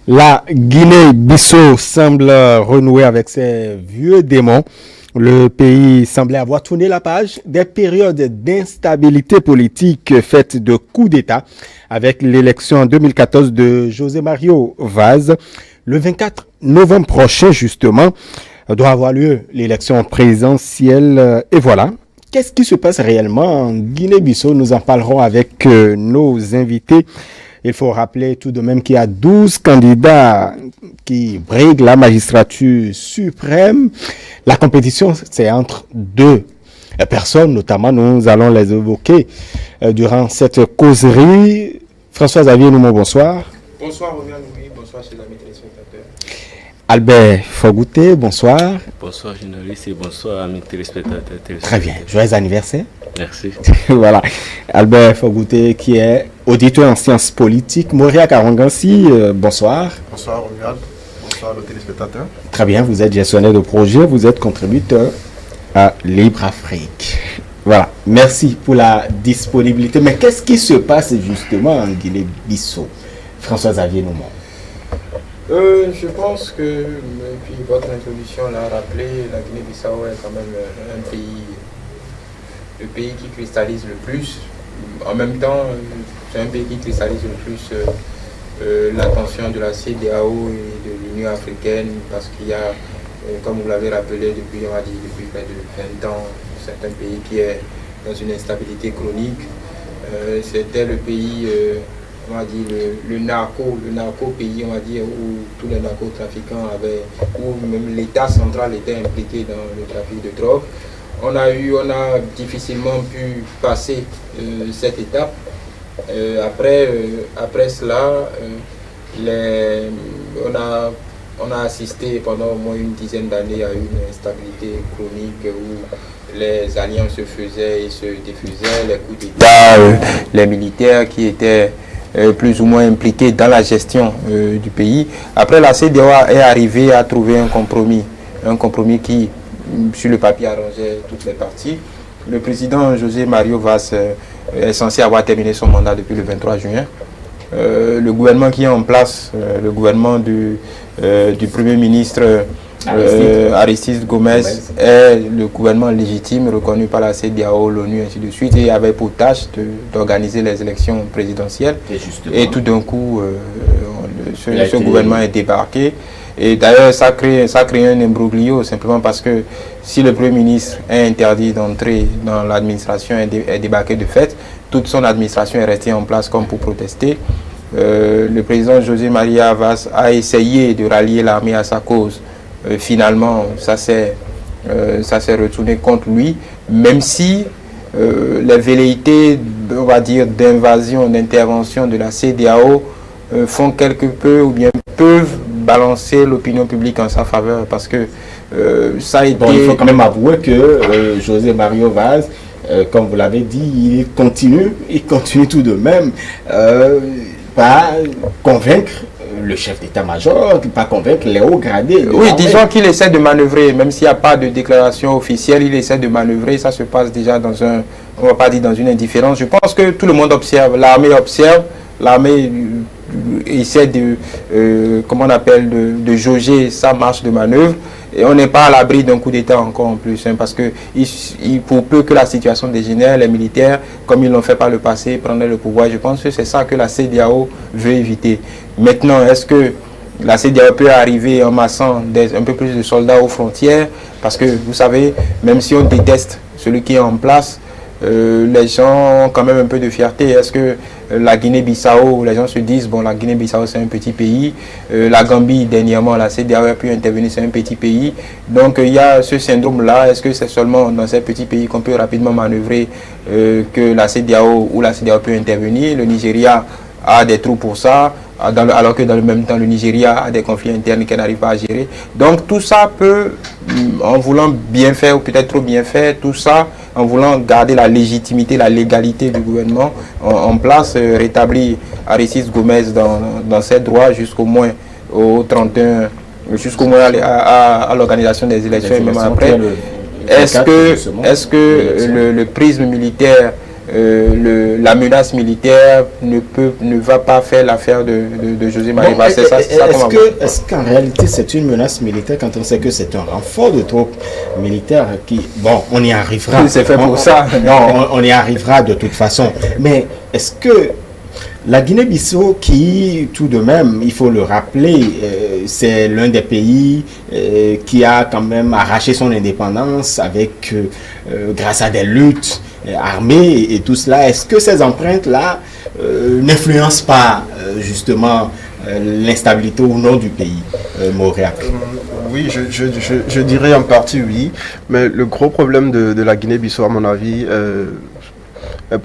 La Guinée-Bissau semble renouer avec ses vieux démons. Le pays semblait avoir tourné la page des périodes d'instabilité politique faites de coups d'État avec l'élection en 2014 de José Mario Vaz. Le 24 novembre prochain, justement, doit avoir lieu l'élection présidentielle. Et voilà. Qu'est-ce qui se passe réellement en Guinée-Bissau? Nous en parlerons avec nos invités. Il faut rappeler tout de même qu'il y a 12 candidats qui briguent la magistrature suprême. La compétition, c'est entre deux personnes, notamment nous allons les évoquer durant cette causerie. François-Xavier Noumon, bonsoir. Bonsoir Romuald Noumi, bonsoir chez l'ami téléspectateurs. Albert Fogouté, bonsoir. Bonsoir journaliste et bonsoir amis téléspectateurs. Très bien, joyeux anniversaire. Merci. Voilà, Albert Fogouté qui est auditeur en sciences politiques. Moria Karangansi, bonsoir. Bonsoir Romuald, bonsoir aux téléspectateurs. Très bien, vous êtes gestionnaire de projet, vous êtes contributeur à Libre Afrique. Voilà, merci pour la disponibilité. Mais qu'est-ce qui se passe justement en Guinée-Bissau? François-Xavier Noumon. Je pense que, et puis votre introduction l'a rappelé, la Guinée-Bissau est quand même un pays, le pays qui cristallise le plus. En même temps, c'est un pays qui cristallise le plus l'attention de la CEDEAO et de l'Union africaine, parce qu'il y a, comme vous l'avez rappelé, depuis près de 20 ans, c'est un pays qui est dans une instabilité chronique. C'était le pays, on va dire, le narco-pays, on va dire, où tous les narcotrafiquants avaient, où même l'État central était impliqué dans le trafic de drogue. On a difficilement pu passer cette étape. Après cela, on a assisté pendant au moins une dizaine d'années à une instabilité chronique où les alliances se faisaient et se diffusaient, les coups d'État, les militaires qui étaient plus ou moins impliqués dans la gestion du pays. Après, la CEDEAO est arrivée à trouver un compromis qui, sur le papier, arrangeait toutes les parties. Le président José Mario Vaz est censé avoir terminé son mandat depuis le 23 juin. Le gouvernement qui est en place, le gouvernement du Premier ministre Aristide Gomez est le gouvernement légitime reconnu par la CEDEAO, l'ONU, ainsi de suite, et avait pour tâche d'organiser les élections présidentielles. Et tout d'un coup, ce gouvernement est débarqué. Et d'ailleurs, ça crée un imbroglio, simplement parce que si le Premier ministre est interdit d'entrer dans l'administration, est débarqué de fait, toute son administration est restée en place comme pour protester. Le président José Maria Vaz a essayé de rallier l'armée à sa cause. Finalement, ça s'est retourné contre lui, même si les velléités, on va dire, d'invasion, d'intervention de la CEDEAO font quelque peu ou bien peuvent balancer l'opinion publique en sa faveur, parce que ça a été... Bon, il faut quand même avouer que José Mario Vaz, comme vous l'avez dit, il continue tout de même par convaincre le chef d'état-major, pas convaincre les hauts gradés. Oui, disons qu'il essaie de manœuvrer, même s'il n'y a pas de déclaration officielle, il essaie de manœuvrer, ça se passe déjà dans un, on ne va pas dire dans une indifférence. Je pense que tout le monde observe, l'armée essaie de, comment on appelle, de jauger sa marche de manœuvre. Et on n'est pas à l'abri d'un coup d'État encore en plus, hein, parce que pour peu que la situation dégénère, les militaires, comme ils l'ont fait par le passé, prendraient le pouvoir. Je pense que c'est ça que la CEDEAO veut éviter. Maintenant, est-ce que la CEDEAO peut arriver en massant un peu plus de soldats aux frontières? Parce que vous savez, même si on déteste celui qui est en place, les gens ont quand même un peu de fierté. Est-ce que la Guinée-Bissau, les gens se disent, bon, la Guinée-Bissau c'est un petit pays, la Gambie dernièrement, la CEDEAO a pu intervenir, c'est un petit pays, donc il y a ce syndrome-là. Est-ce que c'est seulement dans ces petits pays qu'on peut rapidement manœuvrer que la CEDEAO ou la CEDEAO peut intervenir? Le Nigeria a des trous pour ça, alors que dans le même temps, le Nigeria a des conflits internes qu'elle n'arrive pas à gérer. Donc tout ça peut, en voulant bien faire ou peut-être trop bien faire, tout ça, en voulant garder la légitimité, la légalité du gouvernement en place, rétablir Aristide Gomez dans ses droits jusqu'au moins au 31, jusqu'au moins à l'organisation des élections et même après. Est-ce que le prisme militaire la menace militaire ne va pas faire l'affaire de José Mareba. C'est ça est-ce qu'en réalité c'est une menace militaire quand on sait que c'est un renfort de troupes militaires qui... Bon, on y arrivera. Oui, c'est fait pour ça. Non, on y arrivera de toute façon. Mais est-ce que la Guinée-Bissau, qui, tout de même, il faut le rappeler, c'est l'un des pays qui a quand même arraché son indépendance avec, grâce à des luttes armées et tout cela. Est-ce que ces empreintes-là n'influencent pas justement l'instabilité au nord du pays, Mauriac? Oui, je dirais en partie oui, mais le gros problème de la Guinée-Bissau, à mon avis,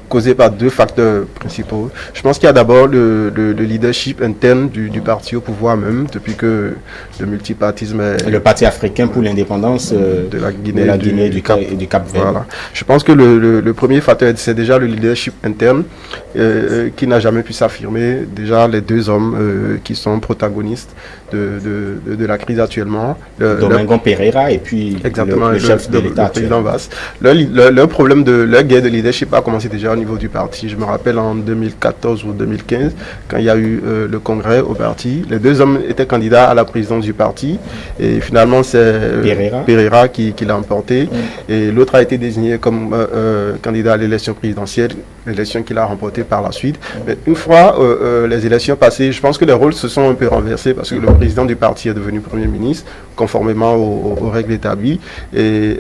causé par deux facteurs principaux. Je pense qu'il y a d'abord le leadership interne du parti au pouvoir même, depuis que le multipartisme est... Le Parti africain pour l'indépendance de la Guinée, du Cap-Vert. Voilà. Je pense que le premier facteur, c'est déjà le leadership interne qui n'a jamais pu s'affirmer. Déjà, les deux hommes qui sont protagonistes de la crise actuellement. Domingo Pereira et puis le chef de l'État actuel. Leur problème leur guerre de leadership a commencé déjà au niveau du parti. Je me rappelle en 2014 ou 2015, quand il y a eu le congrès au parti, les deux hommes étaient candidats à la présidence du parti et finalement c'est Pereira qui l'a emporté et l'autre a été désigné comme candidat à l'élection présidentielle, l'élection qu'il a remportée par la suite. Mais une fois les élections passées, je pense que les rôles se sont un peu renversés parce que le président du parti est devenu Premier ministre conformément aux règles établies et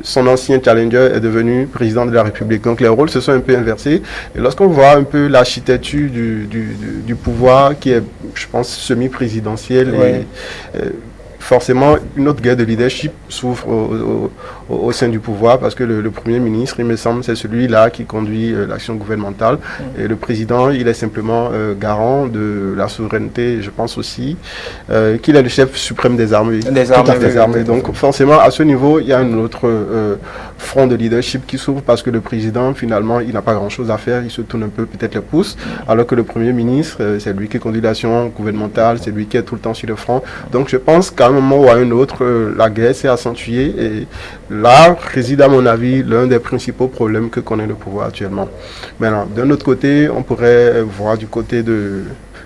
son ancien challenger est devenu président de la République. Donc les rôles se sont un peu inversés et lorsqu'on voit un peu l'architecture du pouvoir qui est, je pense, semi-présidentielle et forcément une autre guerre de leadership s'ouvre au sein du pouvoir parce que le Premier ministre, il me semble, c'est celui-là qui conduit l'action gouvernementale et le président, il est simplement garant de la souveraineté, je pense aussi qu'il est le chef suprême des armées. Des armées. Donc forcément, à ce niveau, il y a un autre front de leadership qui s'ouvre parce que le président, finalement, il n'a pas grand-chose à faire, il se tourne un peu peut-être les pouces, alors que le Premier ministre, c'est lui qui conduit l'action gouvernementale, c'est lui qui est tout le temps sur le front. Donc je pense qu'à un moment ou à un autre, la guerre s'est accentuée et là réside à mon avis l'un des principaux problèmes que connaît le pouvoir actuellement. Maintenant, d'un autre côté, on pourrait voir du côté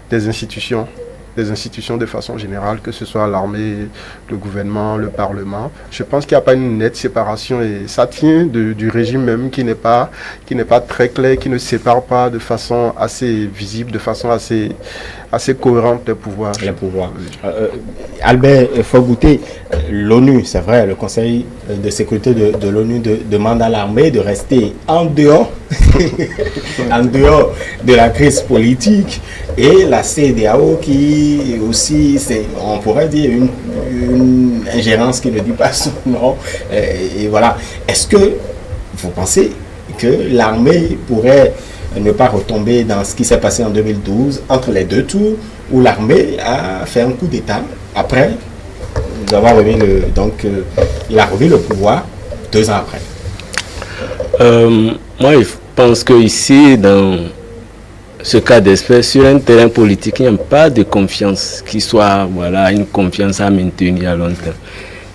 des institutions de façon générale, que ce soit l'armée, le gouvernement, le parlement. Je pense qu'il n'y a pas une nette séparation et ça tient du régime même qui n'est pas très clair, qui ne sépare pas de façon assez visible, de façon assez cohérente les pouvoirs. Albert Fogouté, l'ONU, c'est vrai, le Conseil de sécurité de l'ONU demande à l'armée de rester en dehors de la crise politique et la CEDEAO qui aussi, on pourrait dire une ingérence qui ne dit pas son nom. Et voilà. Est-ce que vous pensez que l'armée pourrait ne pas retomber dans ce qui s'est passé en 2012 entre les deux tours où l'armée a fait un coup d'État après avoir remis il a remis le pouvoir 2 ans après? Moi, je pense que ici, dans ce cas d'espèce, sur un terrain politique, il n'y a pas de confiance qui soit une confiance à maintenir à long terme.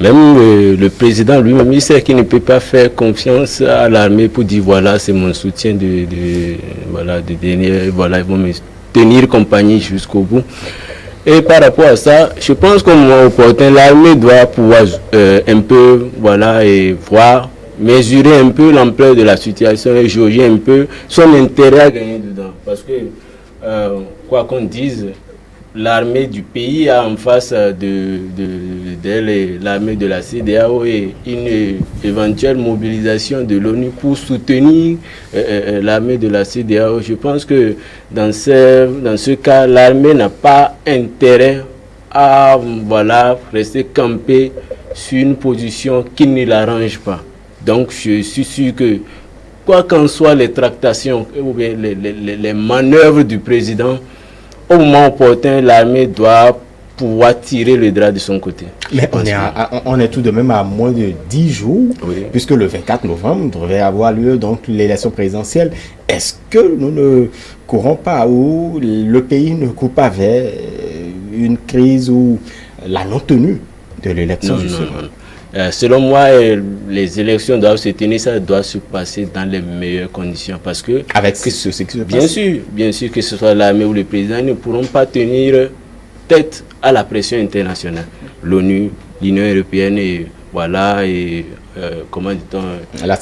Même le président lui-même, il sait qu'il ne peut pas faire confiance à l'armée pour dire voilà, c'est mon soutien ils vont me tenir compagnie jusqu'au bout. Et par rapport à ça, je pense qu'au moment opportun, l'armée doit pouvoir un peu et mesurer un peu l'ampleur de la situation et jauger un peu son intérêt à gagner dedans. Parce que, quoi qu'on dise, l'armée du pays a en face d'elle l'armée de la CEDEAO et une éventuelle mobilisation de l'ONU pour soutenir l'armée de la CEDEAO. Je pense que dans ce cas, l'armée n'a pas intérêt à rester campée sur une position qui ne l'arrange pas. Donc je suis sûr que quoi qu'en soient les tractations ou bien les manœuvres du président, au moment opportun, l'armée doit pouvoir tirer le drap de son côté. Mais on est tout de même à moins de 10 jours, puisque le 24 novembre devrait avoir lieu donc l'élection présidentielle. Est-ce que nous ne courons pas ou le pays ne court pas vers une crise ou la non-tenue de l'élection, Non, justement. non, non. Selon moi, les élections doivent se tenir, ça doit se passer dans les meilleures conditions. Parce que, Avec ce qui se passe. bien sûr, que ce soit l'armée ou le président, ils ne pourront pas tenir tête à la pression internationale. L'ONU, l'Union européenne, et voilà, et comment dit-on,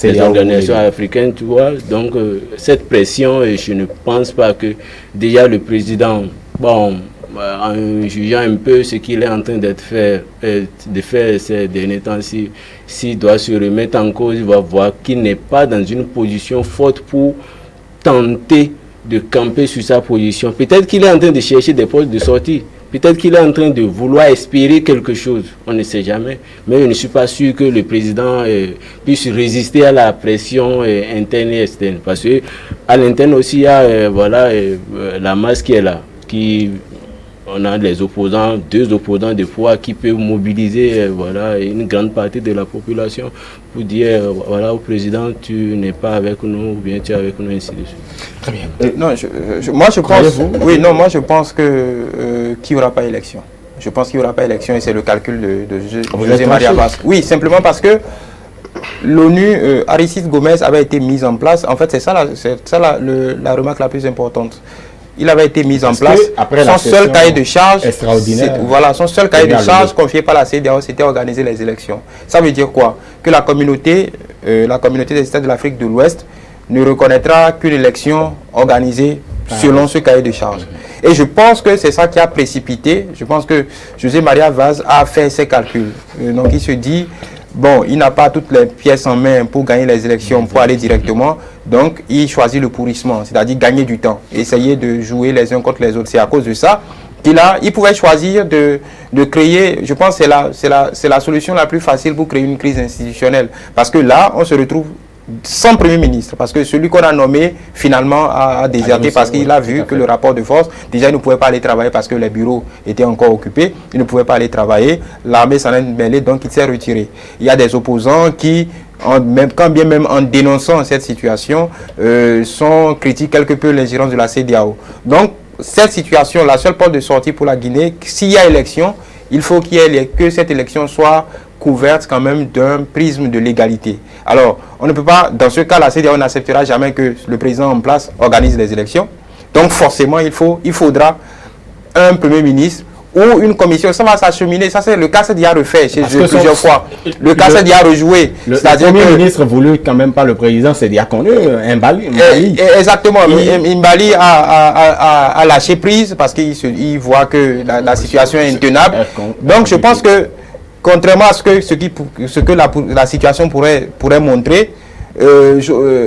les organisations africaines, tu vois. Donc, cette pression, je ne pense pas que déjà le président, bon, en jugeant un peu ce qu'il est en train de faire ces derniers temps, s'il doit se remettre en cause, il va voir qu'il n'est pas dans une position forte pour tenter de camper sur sa position. Peut-être qu'il est en train de chercher des postes de sortie. Peut-être qu'il est en train de vouloir espérer quelque chose. On ne sait jamais. Mais je ne suis pas sûr que le président puisse résister à la pression interne et externe. Parce qu'à l'interne aussi, il y a la masse qui est là. On a les opposants, 2 opposants de poids qui peuvent mobiliser une grande partie de la population pour dire voilà, au président, tu n'es pas avec nous ou bien tu es avec nous, ainsi de suite. Très bien. Non, moi je pense que qu'il n'y aura pas élection. Je pense qu'il n'y aura pas élection et c'est le calcul de José Maria Vaz. Oui, simplement parce que l'ONU, Aristide Gomez avait été mise en place. En fait, c'est ça la remarque la plus importante. Il avait été mis en place. Son seul cahier de charge, son seul cahier de charge confié par la CEDEAO, c'était organiser les élections. Ça veut dire quoi? Que la communauté des États de l'Afrique de l'Ouest ne reconnaîtra qu'une élection organisée selon ce cahier de charge. Et je pense que c'est ça qui a précipité. Je pense que José Maria Vaz a fait ses calculs. Donc il se dit, bon, il n'a pas toutes les pièces en main pour gagner les élections, pour aller directement. Donc, il choisit le pourrissement, c'est-à-dire gagner du temps, essayer de jouer les uns contre les autres. C'est à cause de ça qu'il pouvait choisir de créer, je pense que c'est la solution la plus facile pour créer une crise institutionnelle. Parce que là, on se retrouve sans Premier ministre, parce que celui qu'on a nommé, finalement, a déserté parce qu'il a vu que le rapport de force, déjà, il ne pouvait pas aller travailler parce que les bureaux étaient encore occupés, il ne pouvait pas aller travailler, l'armée s'en est mêlée, donc il s'est retiré. Il y a des opposants qui, quand bien même en dénonçant cette situation, critiquent quelque peu l'ingérence de la CEDEAO. Donc, cette situation, la seule porte de sortie pour la Guinée, s'il y a élection, il faut que cette élection soit couverte quand même d'un prisme de légalité. Alors, on ne peut pas, dans ce cas, la CEDEAO n'acceptera jamais que le président en place organise les élections. Donc, forcément, il faudra un Premier ministre ou une commission. Ça va s'acheminer. Ça, c'est le cas, c'est déjà refait chez eux plusieurs fois. Le cas, c'est déjà rejoué. Le Premier ministre voulu quand même pas le président, c'est déjà connu, Mbali. Exactement. Mbali a lâché prise parce qu'il voit que la situation est intenable. Donc, je pense que contrairement à ce que la situation pourrait montrer,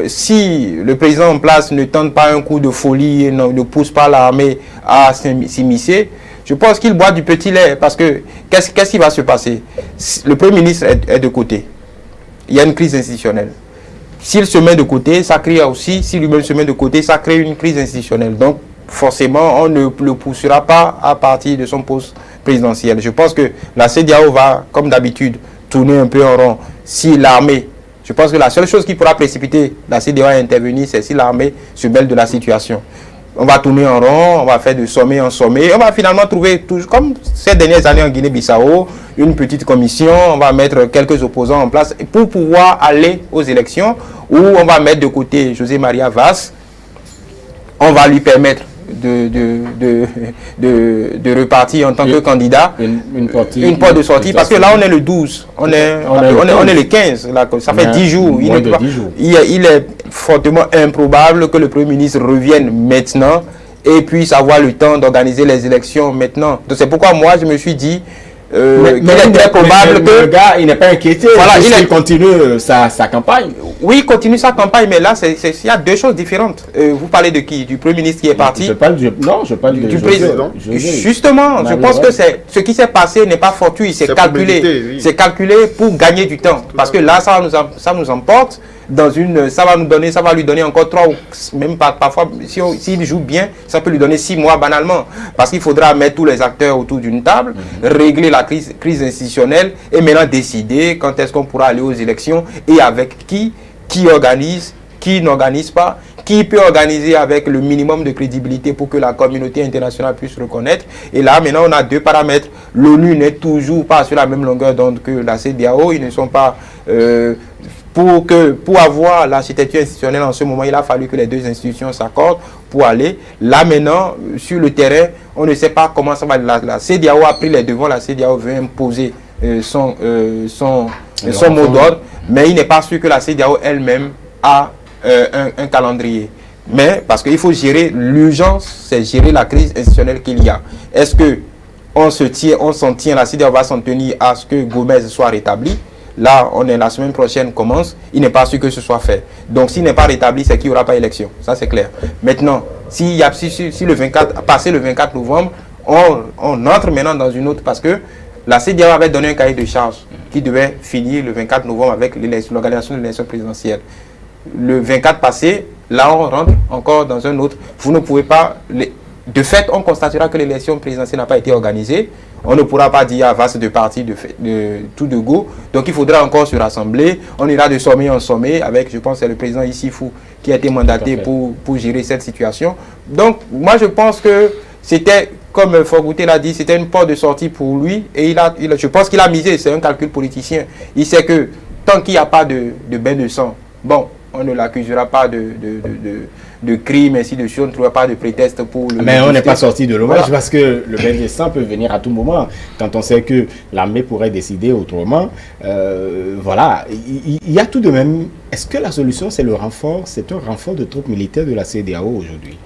si le président en place ne tente pas un coup de folie et ne pousse pas l'armée à s'immiscer, je pense qu'il boit du petit lait. Parce que qu'est-ce qui va se passer? Le Premier ministre est de côté. Il y a une crise institutionnelle. S'il se met de côté, ça crée aussi, si lui-même se met de côté, ça crée une crise institutionnelle. Donc, forcément, on ne le poussera pas à partir de son poste présidentiel. Je pense que la CEDEAO va, comme d'habitude, tourner un peu en rond. Si l'armée, je pense que la seule chose qui pourra précipiter la CEDEAO à intervenir, c'est si l'armée se mêle de la situation. On va tourner en rond, on va faire de sommet en sommet, on va finalement trouver, comme ces dernières années en Guinée-Bissau, une petite commission, on va mettre quelques opposants en place pour pouvoir aller aux élections, où on va mettre de côté José Maria Vaz, on va lui permettre de repartir en tant que candidat, une porte de sortie, parce que là on est le 12, on est le 15, là, ça fait 10 jours. Il est fortement improbable que le Premier ministre revienne maintenant et puisse avoir le temps d'organiser les élections maintenant. Donc c'est pourquoi moi je me suis dit qu'il est très probable que... Le gars, il n'est pas inquiété, voilà, il continue sa campagne. Oui, il continue sa campagne, mais là, il y a deux choses différentes. Vous parlez de qui? Du Premier ministre qui est parti? Je parle du président. Justement, je pense que ce qui s'est passé n'est pas fortuit, c'est calculé. Oui. C'est calculé pour gagner du temps. Parce que là, ça nous emporte dans ça va lui donner encore 3 ou même parfois, s'il joue bien, ça peut lui donner 6 mois banalement. Parce qu'il faudra mettre tous les acteurs autour d'une table, régler la crise institutionnelle et maintenant décider quand est-ce qu'on pourra aller aux élections et avec qui organise, qui n'organise pas, qui peut organiser avec le minimum de crédibilité pour que la communauté internationale puisse reconnaître. Et là, maintenant, on a deux paramètres. L'ONU n'est toujours pas sur la même longueur d'onde que la CEDEAO. Ils ne sont pas... Pour avoir l'architecture institutionnelle en ce moment, il a fallu que les deux institutions s'accordent pour aller. Là, maintenant, sur le terrain, on ne sait pas comment ça va. La CEDEAO a pris les devants. La CEDEAO veut imposer son mot d'ordre. Mais il n'est pas sûr que la CEDEAO elle-même a un calendrier. Mais parce qu'il faut gérer l'urgence, c'est gérer la crise institutionnelle qu'il y a. Est-ce que on s'en tient, la CEDEAO va s'en tenir à ce que Gomez soit rétabli? Là, la semaine prochaine commence, il n'est pas sûr que ce soit fait. Donc, s'il n'est pas rétabli, c'est qu'il n'y aura pas élection. Ça, c'est clair. Maintenant, si le 24, passé le 24 novembre, on entre maintenant dans une autre, parce que la CEDEAO avait donné un cahier de charge qui devait finir le 24 novembre avec l'organisation de l'élection présidentielle. Le 24 passé, là, on rentre encore dans un autre. Vous ne pouvez pas... De fait, on constatera que l'élection présidentielle n'a pas été organisée. On ne pourra pas dire à vaste de parti de tout de go. Donc il faudra encore se rassembler. On ira de sommet en sommet avec, je pense, c'est le président Issifou qui a été mandaté pour gérer cette situation. Donc moi je pense que c'était, comme Fogouté l'a dit, c'était une porte de sortie pour lui. Et je pense qu'il a misé, c'est un calcul politicien. Il sait que tant qu'il n'y a pas de bain de sang, bon, on ne l'accusera pas de crime, ainsi de suite, on ne trouvera pas de prétexte pour le... Mais on n'est pas sorti de l'orage parce que le bain de sang peut venir à tout moment. Quand on sait que l'armée pourrait décider autrement, voilà, il y a tout de même... Est-ce que la solution, c'est un renfort de troupes militaires de la CEDEAO aujourd'hui?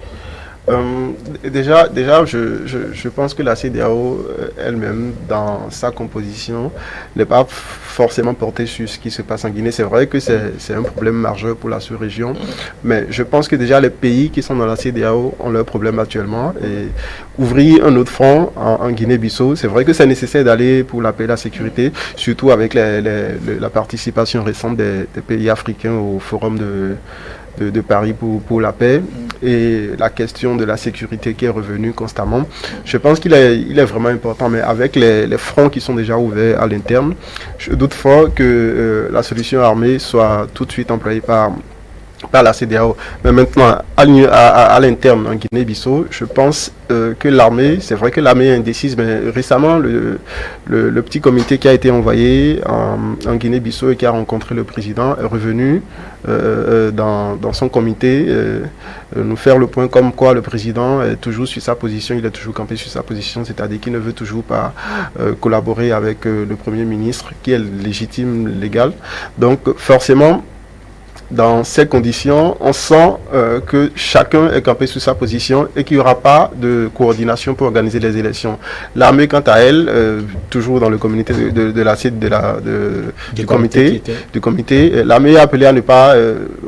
Déjà, je pense que la CEDEAO elle-même, dans sa composition, n'est pas forcément portée sur ce qui se passe en Guinée. C'est vrai que c'est un problème majeur pour la sous-région, mais je pense que déjà les pays qui sont dans la CEDEAO ont leurs problèmes actuellement. Et ouvrir un autre front en Guinée-Bissau, c'est vrai que c'est nécessaire d'aller pour la paix et la sécurité, surtout avec la participation récente des pays africains au forum de Paris pour la paix et la question de la sécurité qui est revenue constamment. Je pense qu'il est vraiment important, mais avec les fronts qui sont déjà ouverts à l'interne, je doute fort que la solution armée soit tout de suite employée par la CEDEAO. Mais maintenant, à l'interne, en Guinée-Bissau, je pense que l'armée, c'est vrai que l'armée est indécise, mais récemment, le petit comité qui a été envoyé en Guinée-Bissau et qui a rencontré le président est revenu dans son comité nous faire le point comme quoi le président est toujours sur sa position, il est toujours campé sur sa position, c'est-à-dire qu'il ne veut toujours pas collaborer avec le Premier ministre, qui est légitime, légal. Donc, forcément, dans ces conditions, on sent que chacun est campé sur sa position et qu'il n'y aura pas de coordination pour organiser les élections. L'armée, quant à elle, toujours dans le comité du comité, l'armée est appelée à ne pas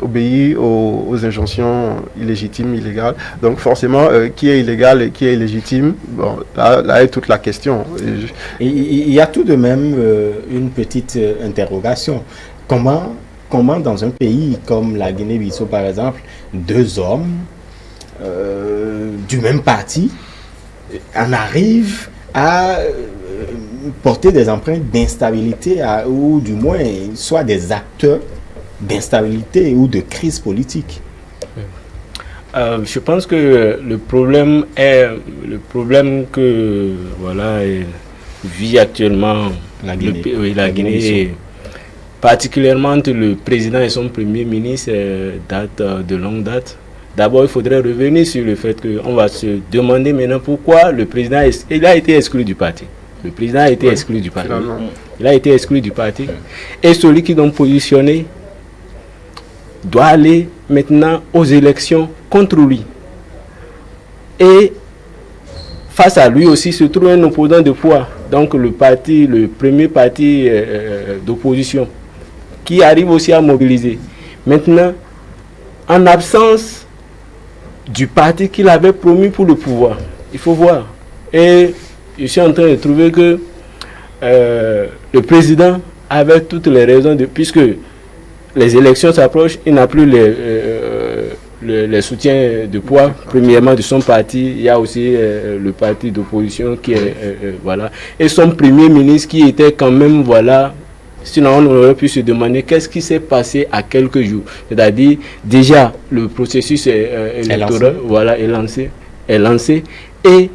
obéir aux injonctions illégitimes, illégales. Donc forcément, qui est illégal et qui est illégitime, bon, là est toute la question. Il y a tout de même une petite interrogation. Comment dans un pays comme la Guinée-Bissau, par exemple, deux hommes du même parti en arrivent à porter des empreintes d'instabilité ou du moins soit des acteurs d'instabilité ou de crise politique? Je pense que le problème que vit actuellement la Guinée, particulièrement entre le président et son premier ministre, date de longue date. D'abord, il faudrait revenir sur le fait qu'on va se demander maintenant pourquoi le président il a été exclu du parti. Le président a été exclu du parti. Il a été exclu du parti. Et celui qui est positionné doit aller maintenant aux élections contre lui. Et face à lui aussi se trouve un opposant de poids. Donc le premier parti d'opposition, qui arrive aussi à mobiliser. Maintenant, en absence du parti qu'il avait promis pour le pouvoir, il faut voir. Et je suis en train de trouver que le président avait toutes les raisons, puisque les élections s'approchent, il n'a plus les soutiens de poids, premièrement de son parti, il y a aussi le parti d'opposition qui est, voilà. Et son premier ministre qui était quand même, Sinon, on aurait pu se demander qu'est-ce qui s'est passé à quelques jours. C'est-à-dire, déjà, le processus électoral est lancé et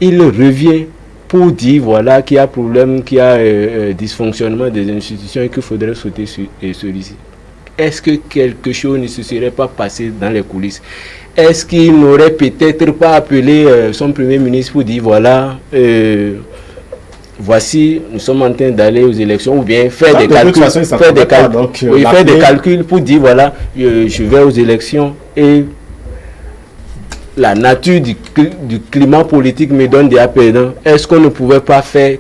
il revient pour dire voilà, qu'il y a problème, qu'il y a dysfonctionnement des institutions et qu'il faudrait sauter sur celui-ci. Est-ce que quelque chose ne se serait pas passé dans les coulisses? Est-ce qu'il n'aurait peut-être pas appelé son premier ministre pour dire voilà, voici, nous sommes en train d'aller aux élections, ou bien faire des calculs, faire des calculs pour dire voilà, je vais aux élections et la nature du climat politique me donne des perdants. Est-ce qu'on ne pouvait pas faire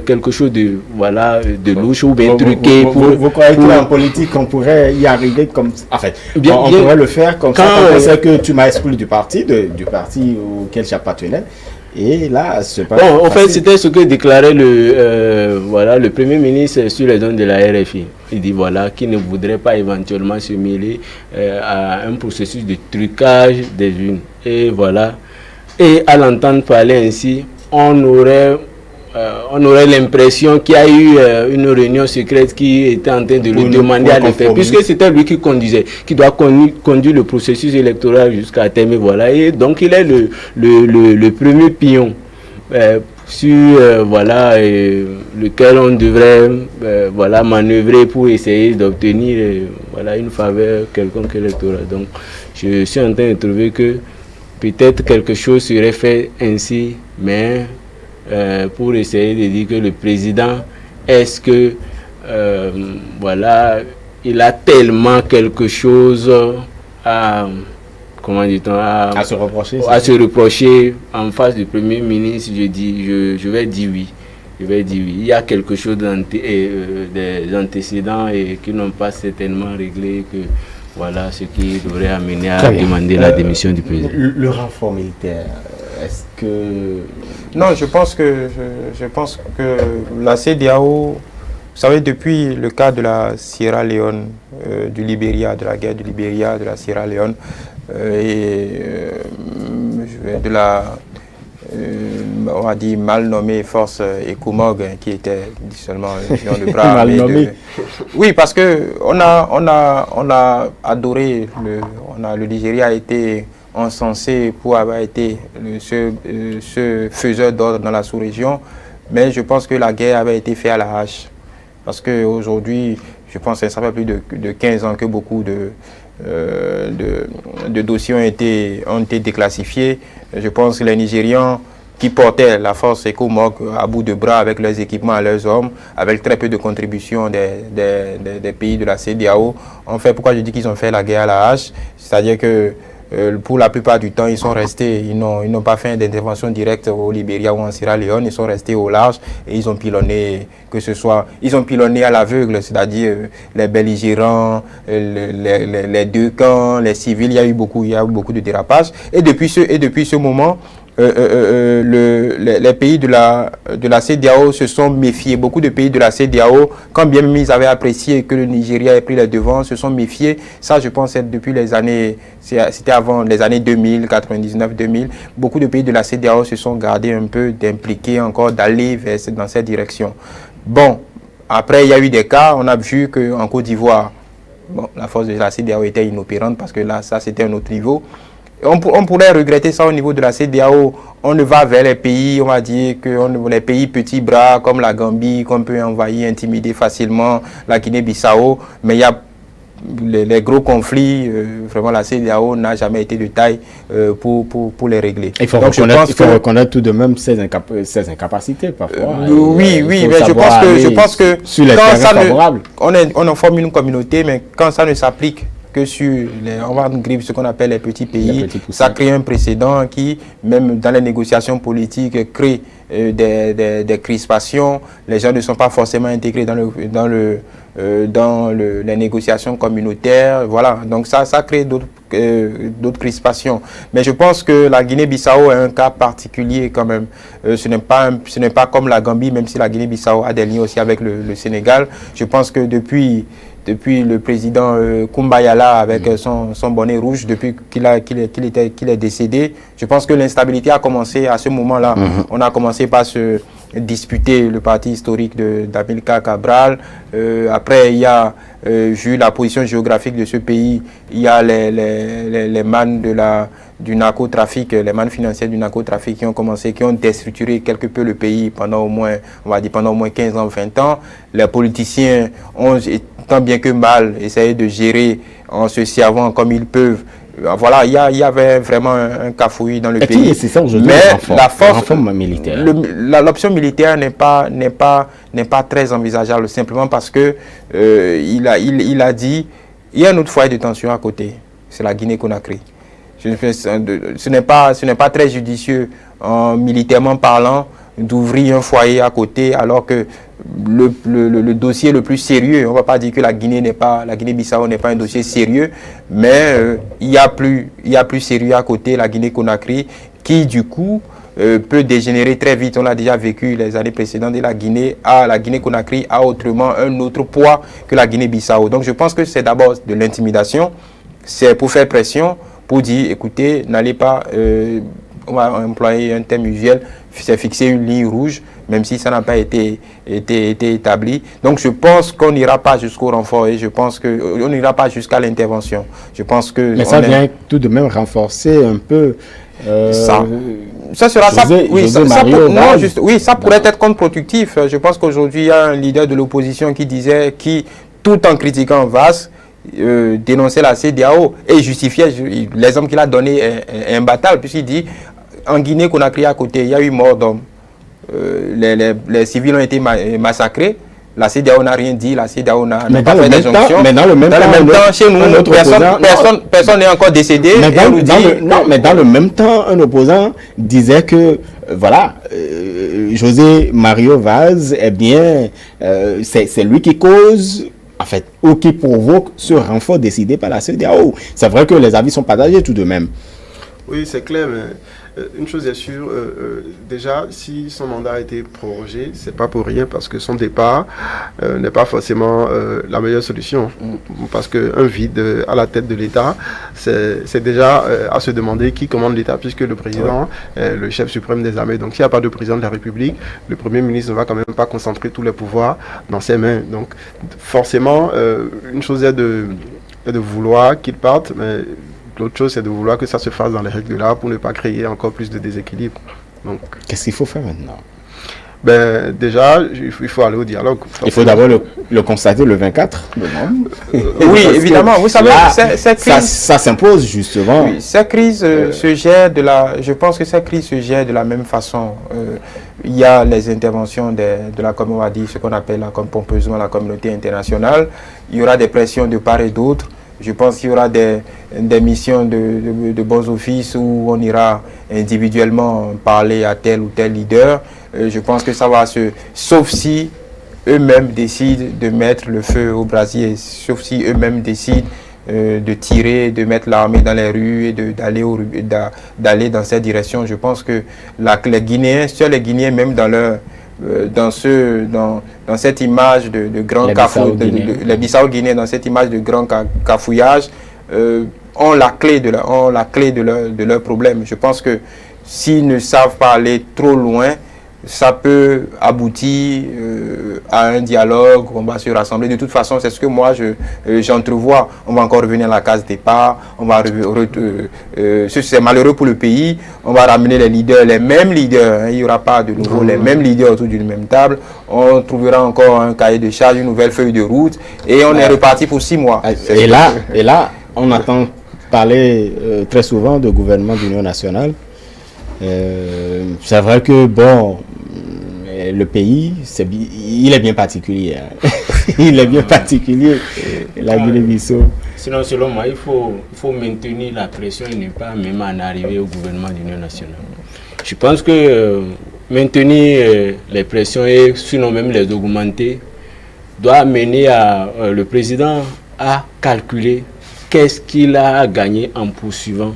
quelque chose de louche ou bien truqué? Vous croyez qu'en politique, on pourrait y arriver comme ça? En fait, on pourrait le faire comme ça, quand on sait que tu m'as exclu du parti auquel j'appartenais. Et là, c'est pas en fait, c'était ce que déclarait le Premier ministre sur les zones de la RFI. Il dit qu'il ne voudrait pas éventuellement se mêler à un processus de trucage des urnes. Et voilà. Et à l'entendre parler ainsi, on aurait l'impression qu'il y a eu une réunion secrète qui était en train de lui demander à le faire, puisque c'était lui qui conduisait, qui doit conduire le processus électoral jusqu'à terme. Voilà. Et donc il est le premier pion sur lequel on devrait manœuvrer pour essayer d'obtenir une faveur quelconque électorale. Donc je suis en train de trouver que peut-être quelque chose serait fait ainsi, mais pour essayer de dire que le président, est-ce que il a tellement quelque chose à se reprocher en face du Premier ministre? Je vais dire oui. Il y a quelque chose des antécédents et qui n'ont pas certainement réglé que voilà ce qui devrait amener à demander la démission du président. Le renfort militaire, est-ce que... Non, je pense que la CEDEAO, vous savez, depuis le cas de la Sierra Leone, du Libéria, de la guerre du Libéria, de la Sierra Leone, de la on va dire mal nommée force ECOMOG, qui était seulement le bras armé. Oui, parce que on a adoré le Nigeria a été encensé pour avoir été ce faiseur d'ordre dans la sous-région, mais je pense que la guerre avait été faite à la hache. Parce qu'aujourd'hui, je pense que ça fait plus de 15 ans que beaucoup de dossiers ont été déclassifiés. Je pense que les Nigérians qui portaient la force ECOMOG à bout de bras avec leurs équipements et leurs hommes, avec très peu de contributions des pays de la CEDEAO, ont fait, pourquoi je dis qu'ils ont fait la guerre à la hache, c'est-à-dire que pour la plupart du temps, ils sont restés, ils n'ont pas fait d'intervention directe au Libéria ou en Sierra Leone, ils sont restés au large et ils ont pilonné, ils ont pilonné à l'aveugle, c'est-à-dire les belligérants, les deux camps, les civils, il y a eu beaucoup de dérapages. Et depuis ce moment, les pays de la CEDEAO se sont méfiés. Beaucoup de pays de la CEDEAO, quand bien même ils avaient apprécié que le Nigeria ait pris les devants, se sont méfiés. Ça, je pense, c'est depuis les années, c'était avant les années 2000, 99, 2000. Beaucoup de pays de la CEDEAO se sont gardés un peu d'impliquer encore, d'aller dans cette direction. Bon, après, il y a eu des cas, on a vu qu'en Côte d'Ivoire, la force de la CEDEAO était inopérante parce que là, ça, c'était un autre niveau. On pourrait regretter ça au niveau de la CEDEAO. On ne va vers les pays, on va dire que les pays petits bras comme la Gambie, qu'on peut envahir, intimider facilement, la Guinée-Bissau, mais il y a les gros conflits, vraiment la CEDEAO n'a jamais été de taille pour les régler. Il faut reconnaître tout de même ses incapacités parfois. Oui, mais je pense que sur les terrains favorables, on en forme une communauté, mais quand ça ne s'applique que sur ce qu'on appelle les petits pays, ça crée un précédent qui, même dans les négociations politiques, crée des crispations. Les gens ne sont pas forcément intégrés dans les négociations communautaires. Voilà, donc ça crée d'autres crispations. Mais je pense que la Guinée-Bissau est un cas particulier quand même. Ce n'est pas comme la Gambie, même si la Guinée-Bissau a des liens aussi avec le Sénégal. Je pense que depuis le président Koumbayala avec son bonnet rouge, depuis qu'il est décédé, je pense que l'instabilité a commencé à ce moment-là. On a commencé par disputé le parti historique d'Amilcar Cabral. Après, il y a, vu la position géographique de ce pays, il y a les mannes du narcotrafic, les mannes financières du narcotrafic qui ont commencé, qui ont déstructuré quelque peu le pays pendant au moins, on va dire, pendant au moins 15 ans, 20 ans. Les politiciens ont, tant bien que mal, essayé de gérer en se servant comme ils peuvent. Voilà, il y avait vraiment un cafouillis dans le pays. Mais la force militaire, l'option militaire n'est pas très envisageable, simplement parce que il a dit, il y a un autre foyer de tension à côté, c'est la Guinée-Conakry. Ce n'est pas très judicieux, militairement parlant, d'ouvrir un foyer à côté, alors que le dossier le plus sérieux, on ne va pas dire que la Guinée-Bissau n'est pas un dossier sérieux, mais il y a plus sérieux à côté, la Guinée-Conakry, qui du coup peut dégénérer très vite. On l'a déjà vécu les années précédentes, et la Guinée-Conakry a autrement un autre poids que la Guinée-Bissau. Donc je pense que c'est d'abord de l'intimidation, c'est pour faire pression, pour dire, écoutez, n'allez pas, on va employer un terme usuel, c'est fixer une ligne rouge, même si ça n'a pas été établi. Donc je pense qu'on n'ira pas jusqu'au renfort, et je pense qu'on n'ira pas jusqu'à l'intervention. Je pense que... Mais ça vient tout de même renforcer un peu... ça sera ça pourrait être contre-productif. Je pense qu'aujourd'hui, il y a un leader de l'opposition qui, tout en critiquant Vaz, dénonçait la CEDEAO et justifiait l'exemple qu'il a donné est imbattable, puisqu'il dit en Guinée-Conakry à côté, il y a eu mort d'hommes. Les civils ont été massacrés. La CEDEAO n'a rien dit, la CEDEAO n'a pas fait d'injonction. Mais dans le même temps, chez nous, personne n'est encore décédé. Mais dans le même temps, un opposant disait que, voilà, José Mario Vaz, eh bien, c'est lui qui cause, en fait, ou qui provoque ce renfort décidé par la CEDEAO. C'est vrai que les avis sont partagés tout de même. Oui, c'est clair, mais une chose est sûre, déjà, si son mandat a été prorogé, c'est pas pour rien, parce que son départ n'est pas forcément la meilleure solution. Parce qu'un vide à la tête de l'État, c'est déjà à se demander qui commande l'État, puisque le président est le chef suprême des armées. Donc, s'il n'y a pas de président de la République, le Premier ministre ne va quand même pas concentrer tous les pouvoirs dans ses mains. Donc, forcément, une chose est de vouloir qu'il parte, mais l'autre chose, c'est de vouloir que ça se fasse dans les règles de l'art pour ne pas créer encore plus de déséquilibre. Donc, qu'est-ce qu'il faut faire maintenant? Ben, déjà, il faut aller au dialogue. Il faut d'abord le constater le 24 novembre. Oui, évidemment. Vous savez, ça s'impose justement. Oui, cette crise je pense que cette crise se gère de la même façon. Il y a les interventions comme on va dire, ce qu'on appelle comme pompeusement la communauté internationale. Il y aura des pressions de part et d'autre. Je pense qu'il y aura des missions de bons offices où on ira individuellement parler à tel ou tel leader. Je pense que ça va sauf si eux-mêmes décident de mettre le feu au brasier, sauf si eux-mêmes décident de tirer, de mettre l'armée dans les rues et d'aller dans cette direction. Je pense que les Guinéens, seuls les Guinéens, même dans cette image de grand cafouillage, les Bissau-Guinéens, dans cette image de grand cafouillage, ont la clé de leur problème. Je pense que s'ils ne savent pas aller trop loin, ça peut aboutir à un dialogue, on va se rassembler. De toute façon, c'est ce que moi j'entrevois. On va encore revenir à la case départ. C'est malheureux pour le pays. On va ramener les leaders, les mêmes leaders. Hein, il n'y aura pas de nouveau les mêmes leaders autour d'une même table. On trouvera encore un cahier de charge, une nouvelle feuille de route, et on est reparti pour 6 mois. Et là, on entend parler très souvent de gouvernement d'union nationale. C'est vrai que bon, le pays, il est bien particulier. Hein. Il est bien particulier, la Guinée-Bissau. Sinon, selon moi, il faut maintenir la pression et ne pas même en arriver au gouvernement d'union nationale. Je pense que maintenir les pressions et sinon même les augmenter doit amener le président à calculer qu'est-ce qu'il a gagné en poursuivant.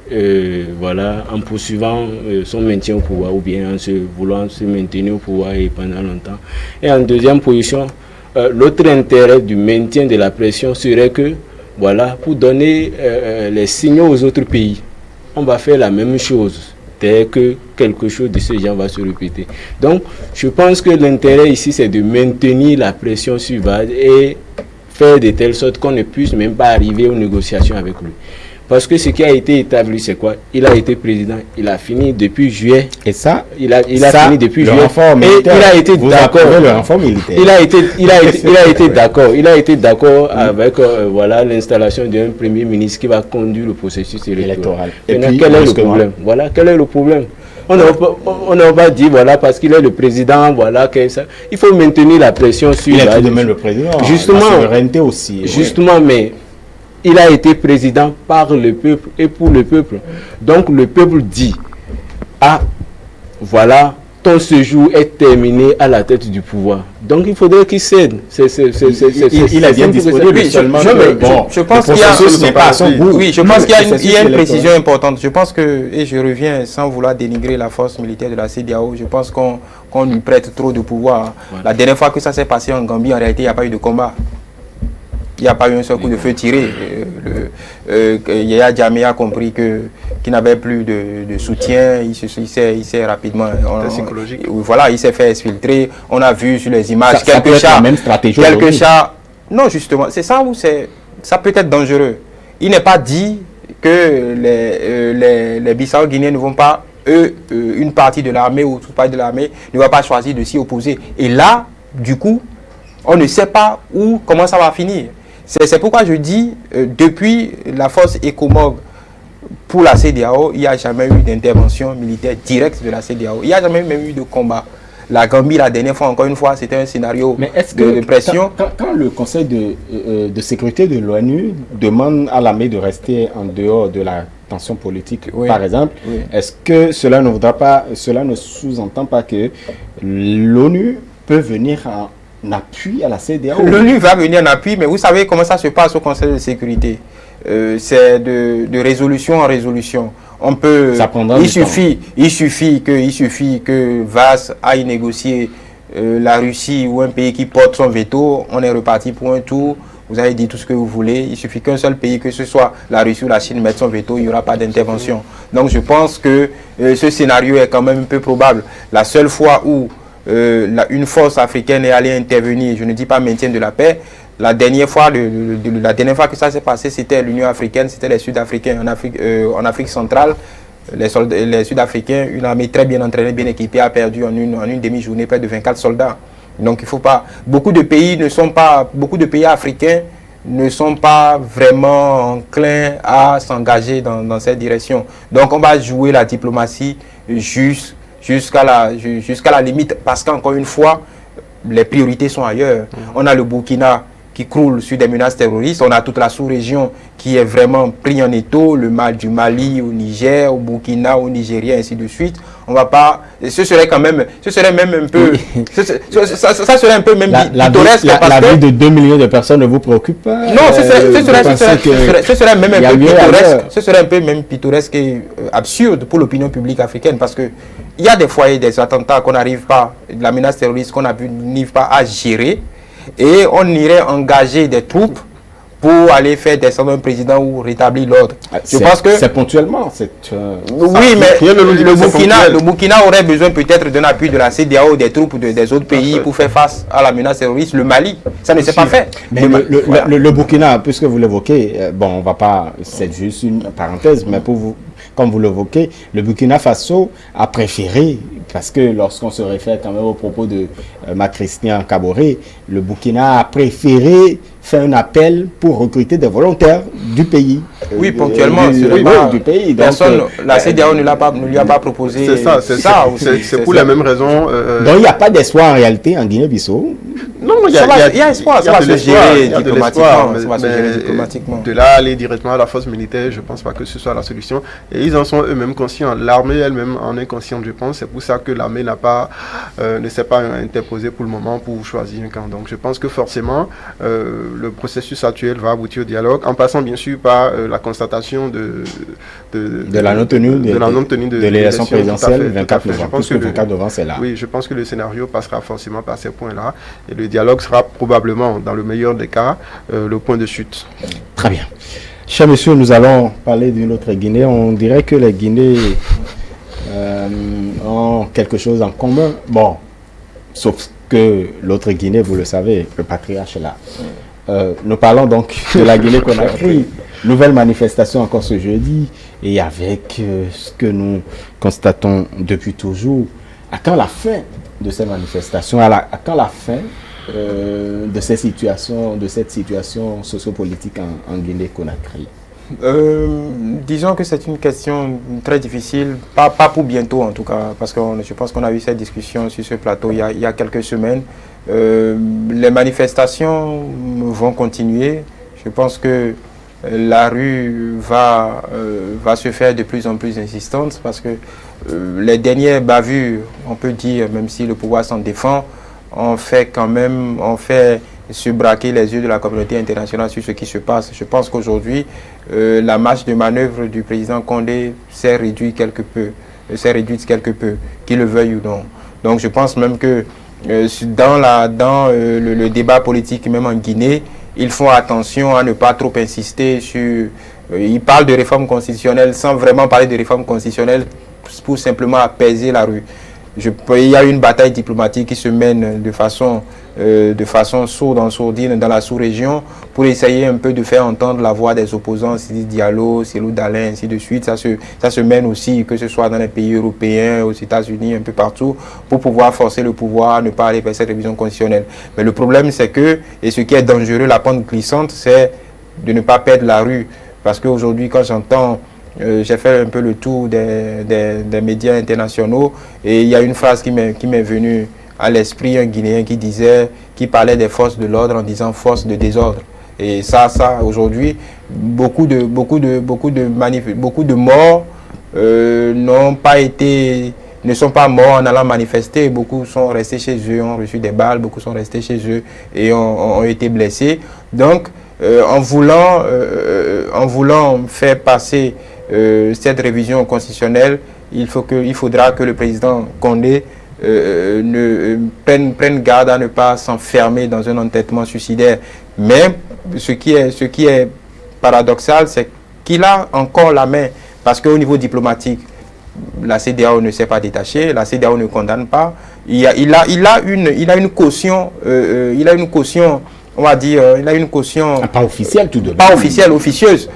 En poursuivant son maintien au pouvoir ou bien en voulant se maintenir au pouvoir et pendant longtemps. Et en deuxième position, l'autre intérêt du maintien de la pression serait que, pour donner les signaux aux autres pays, on va faire la même chose. dès que quelque chose de ce genre va se répéter. Donc, je pense que l'intérêt ici, c'est de maintenir la pression sur Wade et faire de telle sorte qu'on ne puisse même pas arriver aux négociations avec lui. Parce que ce qui a été établi, c'est quoi? Il a été président, il a fini depuis juillet. Et ça, il a fini depuis juillet. Et il a été d'accord. Le renfort militaire. Il a été d'accord avec voilà l'installation d'un premier ministre qui va conduire le processus électoral. Et puis, quel est le problème? Voilà, quel est le problème? On n'a pas dit, voilà, parce qu'il est le président, voilà, que ça. Il faut maintenir la pression sur... Il est tout de même le président. Justement. La souveraineté aussi. Justement, mais il a été président par le peuple et pour le peuple. Donc, le peuple dit, ah, voilà, ton séjour est terminé à la tête du pouvoir. Donc, il faudrait qu'il cède. Il a bien disponible seulement. Je pense qu'il y a... Oui, je pense qu'il y a une précision importante. Je pense que, et je reviens sans vouloir dénigrer la force militaire de la CEDEAO, je pense qu'on lui prête trop de pouvoir. Voilà. La dernière fois que ça s'est passé en Gambie, en réalité, il n'y a pas eu de combat. Il n'y a pas eu un seul coup de feu tiré. Yaya Jammeh a compris qu'il n'avait plus de soutien. Il s'est rapidement... Voilà, il s'est fait exfiltrer. On a vu sur les images quelques chats. Non, justement, c'est ça où ça peut être dangereux. Il n'est pas dit que les Bissau-Guinéens ne vont pas, une partie de l'armée ou toute partie de l'armée ne va pas choisir de s'y opposer. Et là, du coup, on ne sait pas comment ça va finir. C'est pourquoi je dis, depuis la force ECOMOG pour la CEDEAO, il n'y a jamais eu d'intervention militaire directe de la CEDEAO. Il n'y a jamais même eu de combat. La Gambie, la dernière fois, encore une fois, c'était un scénario de pression. Quand le Conseil de sécurité de l'ONU demande à l'armée de rester en dehors de la tension politique, par exemple, est-ce que cela ne sous-entend pas que l'ONU peut venir en appui à la CEDEAO? L'ONU va venir en appui, mais vous savez comment ça se passe au Conseil de sécurité. C'est de résolution en résolution. Il suffit que VAS aille négocier la Russie ou un pays qui porte son veto, on est reparti pour un tour. Vous avez dit tout ce que vous voulez. Il suffit qu'un seul pays, que ce soit la Russie ou la Chine, mette son veto, il n'y aura pas d'intervention. Donc je pense que ce scénario est quand même un peu probable. La seule fois où une force africaine est allée intervenir, je ne dis pas maintien de la paix, la dernière fois que ça s'est passé, c'était l'Union africaine, c'était les Sud-Africains en Afrique centrale. Les Sud-Africains, une armée très bien entraînée, bien équipée, a perdu en une demi-journée près de 24 soldats. Donc il ne faut pas... Beaucoup de pays africains ne sont pas vraiment enclins à s'engager dans cette direction. Donc on va jouer la diplomatie jusqu'à la limite, parce qu'encore une fois, les priorités sont ailleurs. On a le Burkina qui croule sur des menaces terroristes, on a toute la sous-région qui est vraiment pris en étau, du Mali au Niger, au Burkina, au Nigeria, ainsi de suite. On va pas... Ce serait même un peu... ça serait un peu même pittoresque. La vie de 2 millions de personnes ne vous préoccupe pas? Non, ce serait même un peu pittoresque. Ce serait un peu même pittoresque et absurde pour l'opinion publique africaine, parce que il y a des foyers, des attentats qu'on n'arrive pas, de la menace terroriste qu'on n'arrive pas à gérer, et on irait engager des troupes pour aller faire descendre un président ou rétablir l'ordre. Je pense que c'est ponctuellement. Oui, mais le Burkina aurait besoin peut-être d'un appui de la CEDEAO, des troupes des autres pays pour faire face à la menace terroriste. Le Mali, ça ne s'est pas fait. Mais le Burkina, puisque vous l'évoquez, bon, on va pas, c'est juste une parenthèse, mais pour vous, comme vous l'évoquez, le Burkina Faso a préféré, parce que lorsqu'on se réfère quand même au propos de Christian Kaboré, le Burkina a préféré faire un appel pour recruter des volontaires du pays. Oui, ponctuellement, du pays. Personne, la CEDEAO ne lui a pas proposé. C'est ça. C'est pour la même raison. Donc il n'y a pas d'espoir en réalité en Guinée-Bissau. Non, il y a espoir. Ça va se gérer diplomatiquement. De là, aller directement à la force militaire, je ne pense pas que ce soit la solution. Et ils en sont eux-mêmes conscients. L'armée elle-même en est consciente, je pense. C'est pour ça que l'armée ne s'est pas interposée pour le moment pour choisir un camp. Donc je pense que forcément, le processus actuel va aboutir au dialogue, en passant bien sûr par la constatation de la non-tenue de l'élection présidentielle le 24 novembre. Je pense que le 24 novembre, c'est là. Oui, je pense que le scénario passera forcément par ces points-là. Et le dialogue sera probablement, dans le meilleur des cas, le point de chute. Très bien. Chers messieurs, nous allons parler d'une autre Guinée. On dirait que les Guinées ont quelque chose en commun. Bon, sauf que l'autre Guinée, vous le savez, le patriarche est là. Nous parlons donc de la Guinée-Conakry. Nouvelle manifestation encore ce jeudi. Et avec ce que nous constatons depuis toujours, à quand la fin de ces manifestations, à quand la fin de cette situation sociopolitique en Guinée-Conakry? Disons que c'est une question très difficile, pas pour bientôt en tout cas, parce que je pense qu'on a eu cette discussion sur ce plateau il y a quelques semaines. Les manifestations vont continuer. Je pense que la rue va se faire de plus en plus insistante parce que les dernières bavures, on peut dire, même si le pouvoir s'en défend, ont fait se braquer les yeux de la communauté internationale sur ce qui se passe. Je pense qu'aujourd'hui, la marge de manœuvre du président Condé s'est réduite quelque peu, qu'il le veuille ou non. Donc je pense même que dans le débat politique, même en Guinée, ils font attention à ne pas trop insister sur... ils parlent de réforme constitutionnelle sans vraiment parler de réforme constitutionnelle pour simplement apaiser la rue. Il y a une bataille diplomatique qui se mène de façon sourde en sourdine dans la sous-région pour essayer un peu de faire entendre la voix des opposants, Sidi Diallo, Cellou Dalein, ainsi de suite. Ça se mène aussi, que ce soit dans les pays européens, aux États-Unis, un peu partout, pour pouvoir forcer le pouvoir à ne pas aller vers cette révision constitutionnelle. Mais le problème, c'est que, et ce qui est dangereux, la pente glissante, c'est de ne pas perdre la rue. Parce qu'aujourd'hui, quand j'entends... j'ai fait un peu le tour des médias internationaux et il y a une phrase qui m'est venue à l'esprit, un Guinéen qui parlait des forces de l'ordre en disant force de désordre. Et ça aujourd'hui, beaucoup de morts ne sont pas morts en allant manifester. Beaucoup sont restés chez eux, ont reçu des balles, beaucoup sont restés chez eux et ont été blessés. Donc, en voulant faire passer cette révision constitutionnelle, il faudra que le président Condé prenne garde à ne pas s'enfermer dans un entêtement suicidaire. Mais ce qui est paradoxal, c'est qu'il a encore la main, parce qu'au niveau diplomatique, la CEDEAO ne s'est pas détachée, la CEDEAO ne condamne pas. Il a une caution, on va dire, il a une caution... Pas officielle tout de même. Pas officielle, officieuse.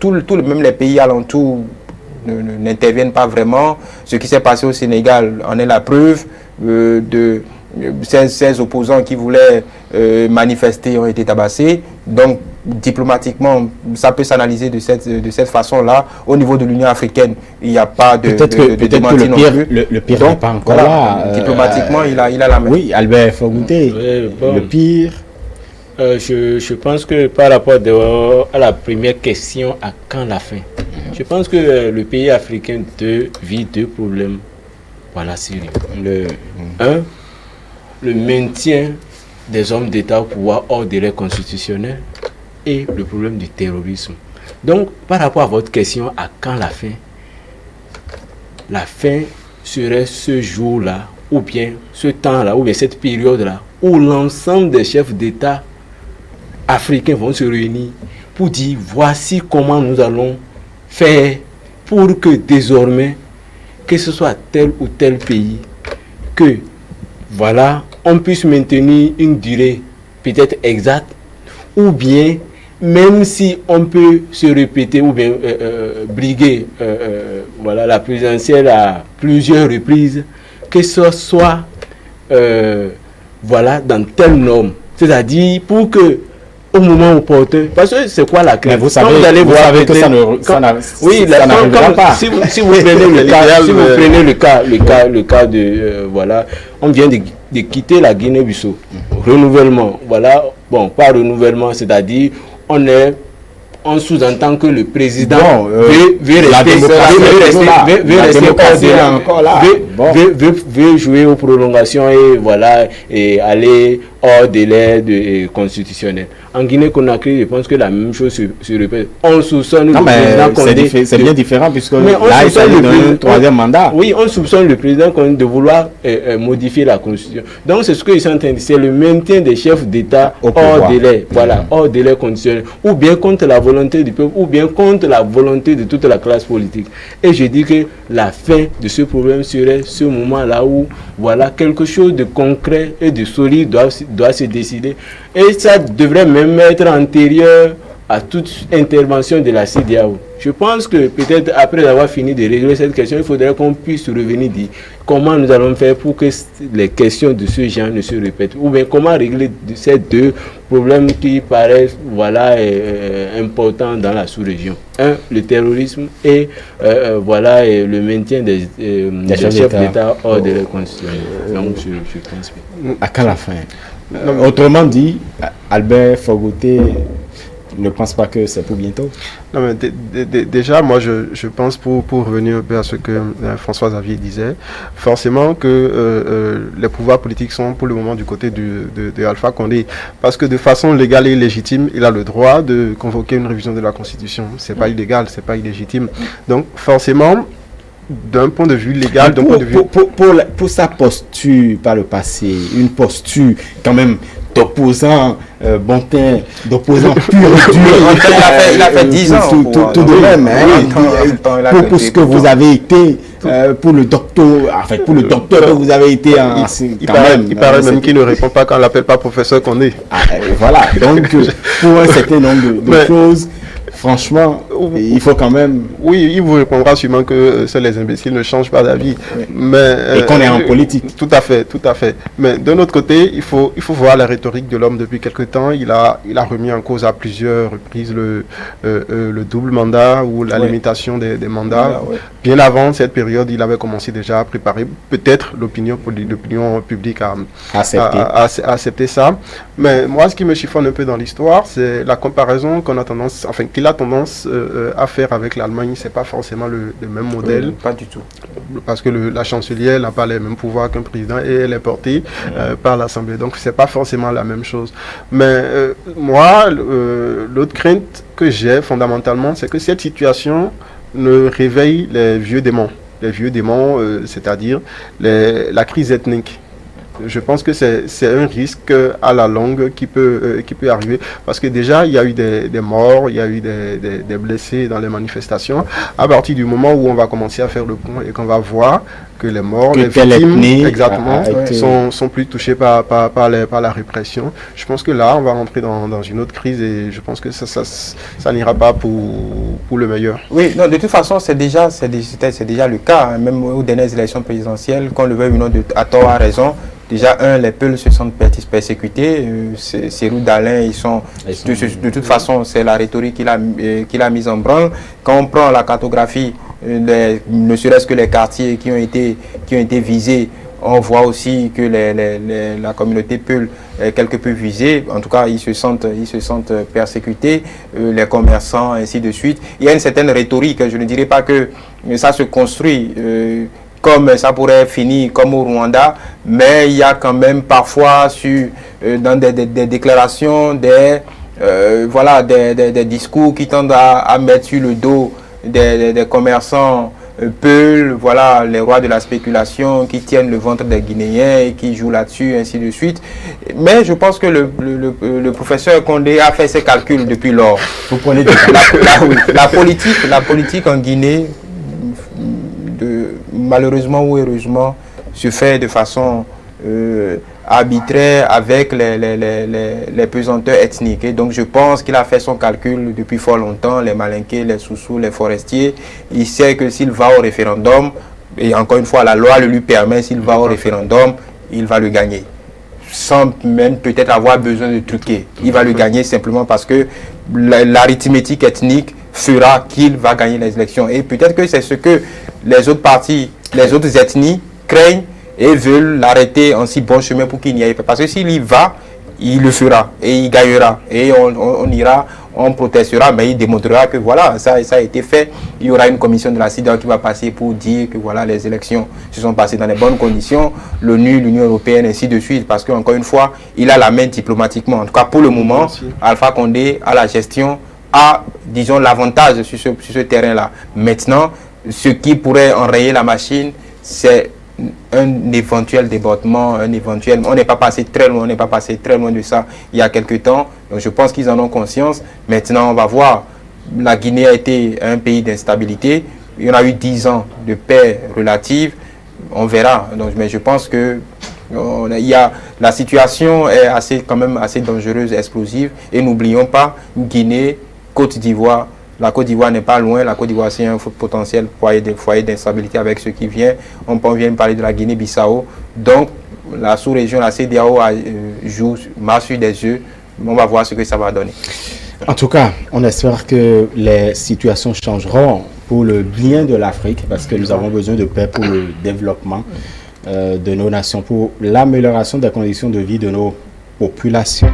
Même les pays alentours n'interviennent pas vraiment. Ce qui s'est passé au Sénégal en est la preuve. Ces opposants qui voulaient manifester ont été tabassés. Donc, diplomatiquement, ça peut s'analyser de cette façon-là. Au niveau de l'Union africaine, il n'y a pas de démenti non plus. Le pire n'est pas encore là. Diplomatiquement, il a la main. Oui, Albert Fogouté, le pire... Je pense que par rapport à la première question, à quand la fin? Je pense que le pays africain vit deux problèmes. Voilà, Syrie. Le maintien des hommes d'État au pouvoir hors délai constitutionnel et le problème du terrorisme. Donc, par rapport à votre question, à quand la fin? La fin serait ce jour-là, ou bien ce temps-là, ou bien cette période-là, où l'ensemble des chefs d'État africains vont se réunir pour dire voici comment nous allons faire pour que désormais, que ce soit tel ou tel pays, que voilà, on puisse maintenir une durée peut-être exacte, ou bien même si on peut se répéter ou bien briguer voilà, la présidentielle à plusieurs reprises, que ce soit voilà, dans telle norme, c'est-à-dire pour que au moment opportun, parce que c'est quoi la crainte? Mais vous savez que ça n'arrivera pas. Si vous prenez le cas de voilà, on vient de quitter la Guinée-Bissau, renouvellement, voilà, bon, pas renouvellement, c'est-à-dire on sous-entend que le président veut jouer aux prolongations et voilà, et aller hors délai constitutionnel. En Guinée-Conakry, je pense que la même chose se répète. On soupçonne non, le président Condé. C'est bien différent puisque là, il s'agit d'un troisième mandat. Oui, on soupçonne le président Condé de vouloir modifier la Constitution. Donc, c'est ce qu'ils sont en train de dire. C'est le maintien des chefs d'État hors délai. Voilà, hors délai conditionnel. Ou bien contre la volonté du peuple, ou bien contre la volonté de toute la classe politique. Et je dis que la fin de ce problème serait ce moment-là où, voilà, quelque chose de concret et de solide doit se décider. Et ça devrait même être antérieur à toute intervention de la CEDEAO. Je pense que peut-être après avoir fini de régler cette question, il faudrait qu'on puisse revenir dire comment nous allons faire pour que les questions de ce genre ne se répètent. Ou bien comment régler ces deux problèmes qui paraissent importants dans la sous-région. Un, le terrorisme et le maintien des chefs d'État hors de la Constitution. Donc je pense que... À quand la fin? Autrement dit, Albert Fogoté ne pense pas que c'est pour bientôt. Non, mais déjà, moi, je pense, pour revenir un peu à ce que François Xavier disait, forcément que les pouvoirs politiques sont pour le moment du côté de Alpha Condé. Parce que de façon légale et légitime, il a le droit de convoquer une révision de la Constitution. C'est pas illégal, c'est pas illégitime. Donc, forcément, d'un point de vue légal, d'un point de vue... Pour sa posture par le passé, une posture quand même d'opposant d'opposant pur et dur. Il a fait 10 ans. Tout de même. Pour ce que vous avez été, pour le docteur, en fait, pour le docteur que vous avez été il paraît même qu'il ne répond pas quand on l'appelle pas professeur qu'on est. Voilà. Donc, pour un certain nombre de choses, franchement, il faut quand même... Oui, il vous répondra sûrement que seuls les imbéciles ne changent pas d'avis. Oui. Mais, et qu'on est en politique. Tout à fait, tout à fait. Mais d'un autre côté, il faut voir la rhétorique de l'homme depuis quelque temps. Il a remis en cause à plusieurs reprises le double mandat ou la limitation des mandats. Bien avant cette période, il avait commencé déjà à préparer peut-être l'opinion publique à accepter ça. Mais moi, ce qui me chiffonne un peu dans l'histoire, c'est la comparaison qu'il a tendance à faire avec l'Allemagne. C'est pas forcément le même modèle. Pas du tout. Parce que la chancelière n'a pas les mêmes pouvoirs qu'un président et elle est portée par l'Assemblée. Donc, c'est pas forcément la même chose. Mais moi, l'autre crainte que j'ai fondamentalement, c'est que cette situation ne réveille les vieux démons. Les vieux démons, c'est-à-dire la crise ethnique. Je pense que c'est un risque à la longue qui peut arriver parce que déjà il y a eu des morts, il y a eu des blessés dans les manifestations. À partir du moment où on va commencer à faire le point et qu'on va voir que les morts, les victimes, exactement, sont plus touchés par la répression, je pense que là on va rentrer dans une autre crise et je pense que ça n'ira pas pour le meilleur. Oui, non, de toute façon c'est déjà le cas, hein, même aux dernières élections présidentielles, qu'on le veuille ou non, à tort, à raison. Déjà, les Peuls se sentent persécutés. Cyril Dallin, de toute façon, c'est la rhétorique qu'il a mise en branle. Quand on prend la cartographie, ne serait-ce que les quartiers qui ont été visés, on voit aussi que la communauté Peul est quelque peu visée. En tout cas, ils se sentent persécutés, les commerçants, ainsi de suite. Il y a une certaine rhétorique. Je ne dirais pas que ça se construit comme ça pourrait finir comme au Rwanda, mais il y a quand même parfois dans des déclarations, des discours qui tendent à mettre sur le dos des commerçants Peul, voilà, les rois de la spéculation qui tiennent le ventre des Guinéens et qui jouent là-dessus, ainsi de suite. Mais je pense que le professeur Condé a fait ses calculs depuis lors. Vous prenez la politique en Guinée, malheureusement ou heureusement, se fait de façon arbitraire avec les pesanteurs ethniques. Et donc je pense qu'il a fait son calcul depuis fort longtemps, les Malinqués, les Soussous, les Forestiers. Il sait que s'il va au référendum, et encore une fois la loi le lui permet, s'il va au référendum, il va le gagner. Sans même peut-être avoir besoin de truquer. Il va le gagner simplement parce que l'arithmétique ethnique fera qu'il va gagner les élections. Et peut-être que c'est ce que les autres partis, les autres ethnies craignent et veulent l'arrêter en si bon chemin pour qu'il n'y aille pas. Parce que s'il y va, il le fera et il gagnera. Et on on protestera, mais il démontrera que voilà, ça a été fait. Il y aura une commission de la CEDEAO qui va passer pour dire que voilà, les élections se sont passées dans les bonnes conditions, l'ONU, l'Union européenne, ainsi de suite, parce qu'encore une fois, il a la main diplomatiquement. En tout cas, pour le moment, Alpha Condé a la gestion, a, disons, l'avantage sur ce terrain-là. Maintenant, ce qui pourrait enrayer la machine, c'est un éventuel débordement, on n'est pas passé très loin, de ça il y a quelques temps. Donc je pense qu'ils en ont conscience. Maintenant, on va voir. La Guinée a été un pays d'instabilité. Il y en a eu 10 ans de paix relative. On verra. Donc, mais je pense que la situation est quand même assez dangereuse, explosive. Et n'oublions pas, Guinée, Côte d'Ivoire. La Côte d'Ivoire n'est pas loin. La Côte d'Ivoire, c'est un potentiel foyer d'instabilité avec ce qui vient. On vient de parler de la Guinée-Bissau. Donc, la sous-région, la CEDEAO marche sur des œufs. On va voir ce que ça va donner. En tout cas, on espère que les situations changeront pour le bien de l'Afrique, parce que nous avons besoin de paix pour le développement de nos nations, pour l'amélioration des conditions de vie de nos populations.